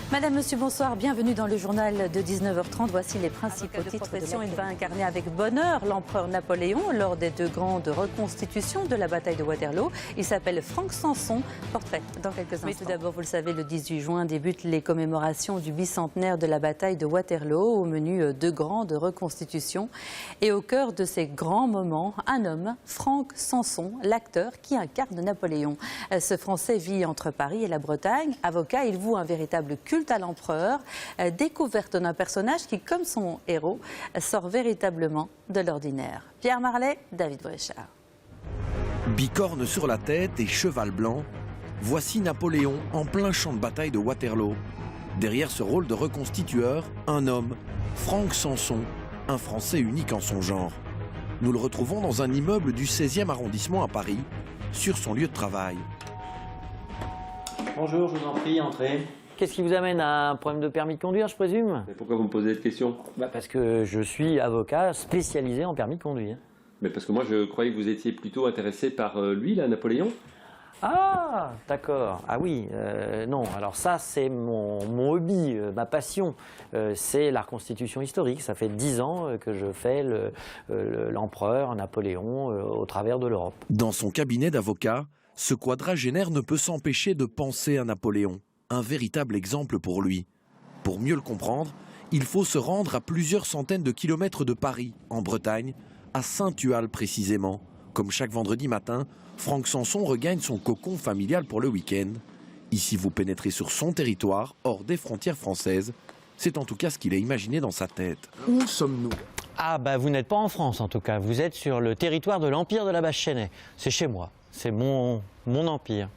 Madame, Monsieur, bonsoir. Bienvenue dans le journal de 19h30. Voici les principaux titres de profession. Il va incarner avec bonheur l'empereur Napoléon lors des deux grandes reconstitutions de la bataille de Waterloo. Il s'appelle Franck Sanson. Portrait dans quelques instants. Mais tout d'abord, vous le savez, le 18 juin débutent les commémorations du bicentenaire de la bataille de Waterloo. Au menu, deux grandes reconstitutions. Et au cœur de ces grands moments, un homme, Franck Sanson, l'acteur qui incarne Napoléon. Ce Français vit entre Paris et la Bretagne. Avocat, il voue un véritable culte à l'empereur, découverte d'un personnage qui, comme son héros, sort véritablement de l'ordinaire. Pierre Marlet, David Bréchard. Bicorne sur la tête et cheval blanc, voici Napoléon en plein champ de bataille de Waterloo. Derrière ce rôle de reconstitueur, un homme, Franck Sanson, un Français unique en son genre. Nous le retrouvons dans un immeuble du 16e arrondissement à Paris, sur son lieu de travail. Bonjour, je vous en prie, entrez. Qu'est-ce qui vous amène à un problème de permis de conduire, je présume? Mais pourquoi vous me posez cette question? Parce que je suis avocat spécialisé en permis de conduire. Mais parce que moi je croyais que vous étiez plutôt intéressé par lui, là, Napoléon. Ah, d'accord. Ah oui, non. Alors ça, c'est mon hobby, ma passion. C'est la reconstitution historique. Ça fait 10 ans que je fais l'empereur Napoléon au travers de l'Europe. Dans son cabinet d'avocat, ce quadragénaire ne peut s'empêcher de penser à Napoléon. Un véritable exemple pour lui. Pour mieux le comprendre, il faut se rendre à plusieurs centaines de kilomètres de Paris, en Bretagne, à Saint-Tual précisément. Comme chaque vendredi matin, Franck Sanson regagne son cocon familial pour le week-end. Ici, vous pénétrez sur son territoire, hors des frontières françaises. C'est en tout cas ce qu'il a imaginé dans sa tête. Où sommes-nous ? Ah bah vous n'êtes pas en France en tout cas, vous êtes sur le territoire de l'Empire de la Basse-Chênaie. C'est chez moi, c'est mon empire.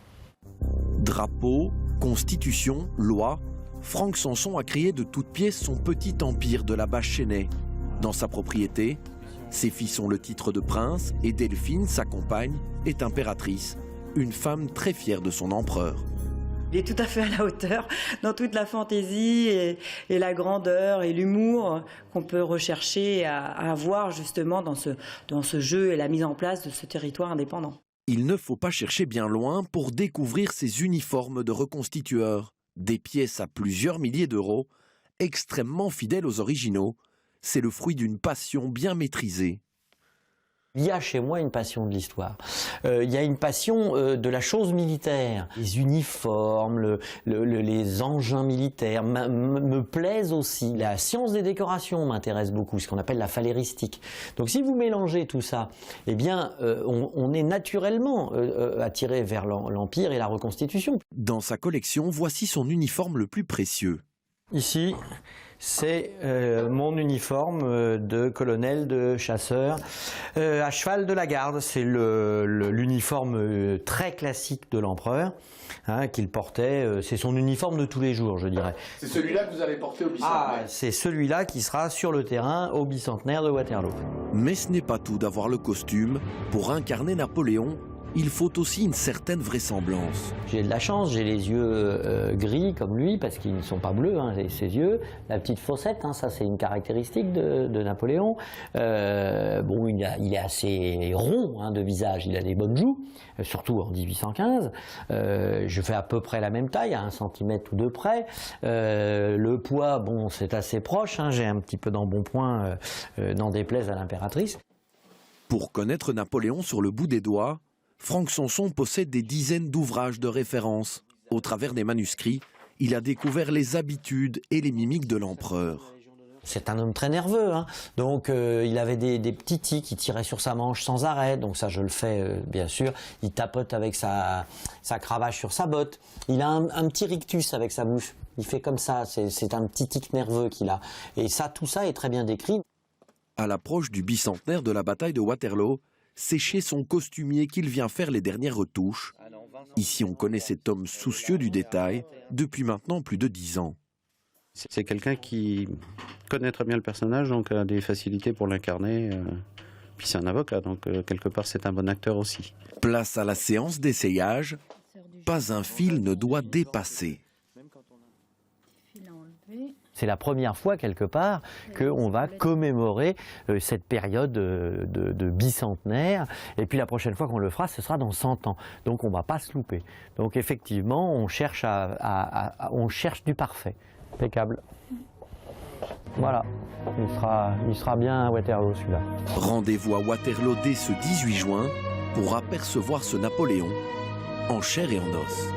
Drapeau, constitution, loi, Franck Sanson a créé de toutes pièces son petit empire de la Basse-Chênaie. Dans sa propriété, ses fils ont le titre de prince et Delphine, sa compagne, est impératrice, une femme très fière de son empereur. Il est tout à fait à la hauteur dans toute la fantaisie et la grandeur et l'humour qu'on peut rechercher à avoir justement dans ce jeu et la mise en place de ce territoire indépendant. Il ne faut pas chercher bien loin pour découvrir ces uniformes de reconstitueurs. Des pièces à plusieurs milliers d'euros, extrêmement fidèles aux originaux. C'est le fruit d'une passion bien maîtrisée. Il y a chez moi une passion de l'histoire. Il y a une passion de la chose militaire. Les uniformes, les engins militaires me plaisent aussi. La science des décorations m'intéresse beaucoup, ce qu'on appelle la phaléristique. Donc si vous mélangez tout ça, eh bien, on est naturellement attiré vers l'Empire et la reconstitution. Dans sa collection, voici son uniforme le plus précieux. Ici, c'est mon uniforme de colonel de chasseur à cheval de la garde. C'est l'uniforme très classique de l'empereur qu'il portait. C'est son uniforme de tous les jours, je dirais. C'est celui-là que vous avez porté au bicentenaire? Ah, c'est celui-là qui sera sur le terrain au bicentenaire de Waterloo. Mais ce n'est pas tout d'avoir le costume. Pour incarner Napoléon, il faut aussi une certaine vraisemblance. J'ai de la chance, j'ai les yeux gris comme lui, parce qu'ils ne sont pas bleus, ses yeux. La petite fossette, ça c'est une caractéristique de Napoléon. Bon, il est assez rond de visage, il a des bonnes joues, surtout en 1815. Je fais à peu près la même taille, à 1 cm ou 2 près. Le poids, bon, c'est assez proche, j'ai un petit peu d'embonpoint, n'en déplaise à l'impératrice. Pour connaître Napoléon sur le bout des doigts, Franck Sanson possède des dizaines d'ouvrages de référence. Au travers des manuscrits, il a découvert les habitudes et les mimiques de l'empereur. C'est un homme très nerveux, donc il avait des petits tics, il tirait sur sa manche sans arrêt, donc ça je le fais bien sûr. Il tapote avec sa cravache sur sa botte. Il a un petit rictus avec sa bouche, il fait comme ça, c'est un petit tic nerveux qu'il a. Et ça, tout ça est très bien décrit. À l'approche du bicentenaire de la bataille de Waterloo, c'est chez son costumier qu'il vient faire les dernières retouches. Ici, on connaît cet homme soucieux du détail depuis maintenant plus de 10 ans. C'est quelqu'un qui connaît très bien le personnage, donc a des facilités pour l'incarner. Puis c'est un avocat, donc quelque part c'est un bon acteur aussi. Place à la séance d'essayage. Pas un fil ne doit dépasser. c'est la première fois quelque part qu'on va commémorer cette période de bicentenaire. Et puis la prochaine fois qu'on le fera, ce sera dans 100 ans. Donc on ne va pas se louper. Donc effectivement, on cherche du parfait. Impeccable. Voilà, il sera bien à Waterloo celui-là. Rendez-vous à Waterloo dès ce 18 juin pour apercevoir ce Napoléon en chair et en os.